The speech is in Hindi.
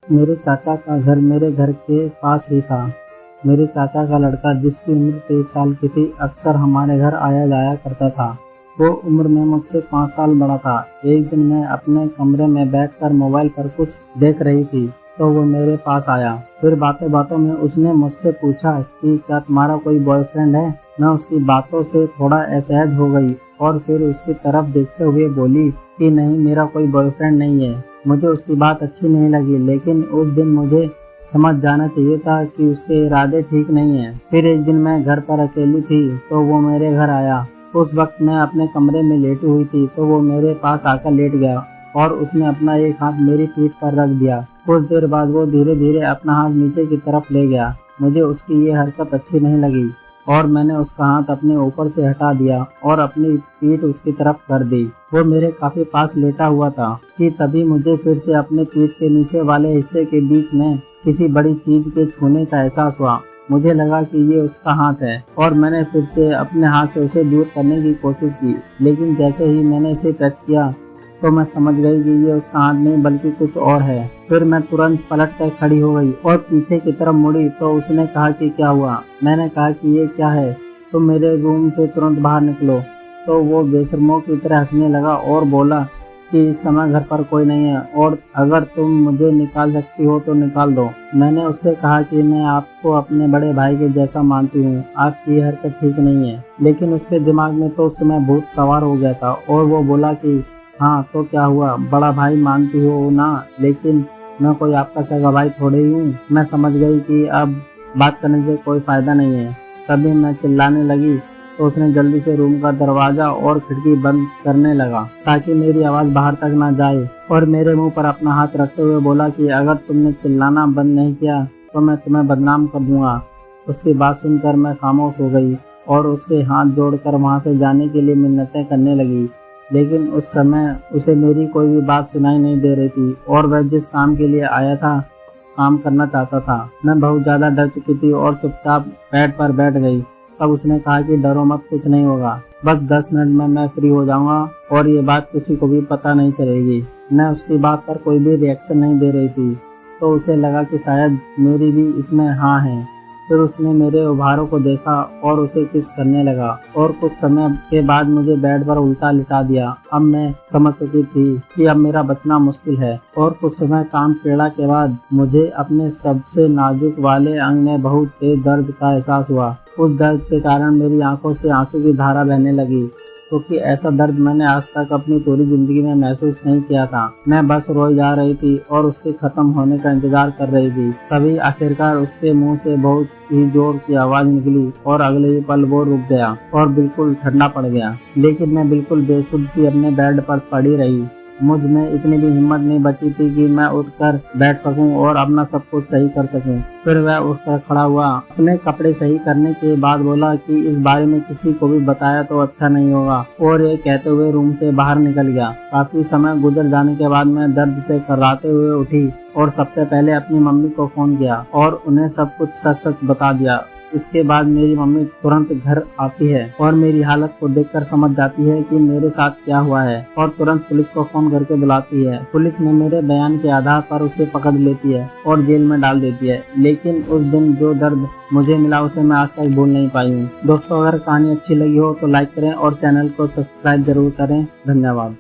मेरे चाचा का घर मेरे घर के पास ही था। मेरे चाचा का लड़का, जिसकी उम्र 23 साल की थी, अक्सर हमारे घर आया जाया करता था। वो उम्र में मुझसे 5 साल बड़ा था। एक दिन मैं अपने कमरे में बैठकर मोबाइल पर कुछ देख रही थी तो वो मेरे पास आया। फिर बातों बातों में उसने मुझसे पूछा कि क्या तुम्हारा कोई बॉयफ्रेंड है। मैं उसकी बातों से थोड़ा असहज हो गई और फिर उसकी तरफ देखते हुए बोली कि नहीं, मेरा कोई बॉयफ्रेंड नहीं है। मुझे उसकी बात अच्छी नहीं लगी, लेकिन उस दिन मुझे समझ जाना चाहिए था कि उसके इरादे ठीक नहीं है। फिर एक दिन मैं घर पर अकेली थी तो वो मेरे घर आया। उस वक्त मैं अपने कमरे में लेटी हुई थी तो वो मेरे पास आकर लेट गया और उसने अपना एक हाथ मेरी पीठ पर रख दिया। कुछ देर बाद वो धीरे धीरे अपना हाथ नीचे की तरफ ले गया। मुझे उसकी ये हरकत अच्छी नहीं लगी और मैंने उसका हाथ अपने ऊपर से हटा दिया और अपनी पीठ उसकी तरफ कर दी। वो मेरे काफी पास लेटा हुआ था कि तभी मुझे फिर से अपने पीठ के नीचे वाले हिस्से के बीच में किसी बड़ी चीज के छूने का एहसास हुआ। मुझे लगा कि ये उसका हाथ है और मैंने फिर से अपने हाथ से उसे दूर करने की कोशिश की, लेकिन जैसे ही मैंने इसे टच किया तो मैं समझ गई कि ये उसका हाथ नहीं बल्कि कुछ और है। फिर मैं तुरंत पलट कर खड़ी हो गई और पीछे की तरफ मुड़ी तो उसने कहा कि क्या हुआ। मैंने कहा कि ये क्या है, तुम मेरे रूम से तुरंत बाहर निकलो। तो वो बेशर्मों की तरह हंसने लगा और बोला कि इस समय घर पर कोई नहीं है और अगर तुम मुझे निकाल सकती हो तो निकाल दो। मैंने उससे कहा कि मैं आपको अपने बड़े भाई के जैसा मानती हूँ, आपकी ये हरकत ठीक नहीं है। लेकिन उसके दिमाग में तो उस समय भूत सवार हो गया था और वो बोला कि हाँ तो क्या हुआ, बड़ा भाई मानती हो ना, लेकिन मैं कोई आपका सगा भाई थोड़े ही हूँ। मैं समझ गई कि अब बात करने से कोई फायदा नहीं है। तभी मैं चिल्लाने लगी तो उसने जल्दी से रूम का दरवाजा और खिड़की बंद करने लगा ताकि मेरी आवाज बाहर तक ना जाए और मेरे मुंह पर अपना हाथ रखते हुए बोला कि अगर तुमने चिल्लाना बंद नहीं किया तो मैं तुम्हें बदनाम कर दूंगा। उसकी बात सुनकर मैं खामोश हो गई और उसके हाथ जोड़कर वहां से जाने के लिए मिन्नतें करने लगी, लेकिन उस समय उसे मेरी कोई भी बात सुनाई नहीं दे रही थी और वह जिस काम के लिए आया था काम करना चाहता था। मैं बहुत ज्यादा डर चुकी थी और चुपचाप बेड पर बैठ गई। तब उसने कहा कि डरो मत, कुछ नहीं होगा, बस 10 मिनट में मैं फ्री हो जाऊंगा और ये बात किसी को भी पता नहीं चलेगी। मैं उसकी बात पर कोई भी रिएक्शन नहीं दे रही थी तो उसे लगा कि शायद मेरी भी इसमें हाँ है। फिर उसने मेरे उभारों को देखा और उसे किस करने लगा और कुछ समय के बाद मुझे बेड पर उल्टा लिटा दिया। अब मैं समझ चुकी थी कि अब मेरा बचना मुश्किल है और कुछ समय काम पीड़ा के बाद मुझे अपने सबसे नाजुक वाले अंग में बहुत तेज दर्द का एहसास हुआ। उस दर्द के कारण मेरी आंखों से आंसू की धारा बहने लगी, क्योंकि ऐसा दर्द मैंने आज तक अपनी पूरी जिंदगी में महसूस नहीं किया था। मैं बस रोई जा रही थी और उसके खत्म होने का इंतजार कर रही थी। तभी आखिरकार उसके मुंह से बहुत ही जोर की आवाज निकली और अगले ही पल वो रुक गया और बिल्कुल ठंडा पड़ गया। लेकिन मैं बिल्कुल बेसुध सी अपने बेड पर पड़ी रही। मुझ में इतनी भी हिम्मत नहीं बची थी कि मैं उठकर बैठ सकूं और अपना सब कुछ सही कर सकूं। फिर वह उठकर खड़ा हुआ, अपने कपड़े सही करने के बाद बोला कि इस बारे में किसी को भी बताया तो अच्छा नहीं होगा, और ये कहते हुए रूम से बाहर निकल गया। काफी समय गुजर जाने के बाद मैं दर्द से कर्राते हुए उठी और सबसे पहले अपनी मम्मी को फोन किया और उन्हें सब कुछ सच सच बता दिया। इसके बाद मेरी मम्मी तुरंत घर आती है और मेरी हालत को देखकर समझ जाती है कि मेरे साथ क्या हुआ है और तुरंत पुलिस को फोन करके बुलाती है। पुलिस ने मेरे बयान के आधार पर उसे पकड़ लेती है और जेल में डाल देती है। लेकिन उस दिन जो दर्द मुझे मिला उसे मैं आज तक भूल नहीं पाई हूँ। दोस्तों, अगर कहानी अच्छी लगी हो तो लाइक करें और चैनल को सब्सक्राइब जरूर करें। धन्यवाद।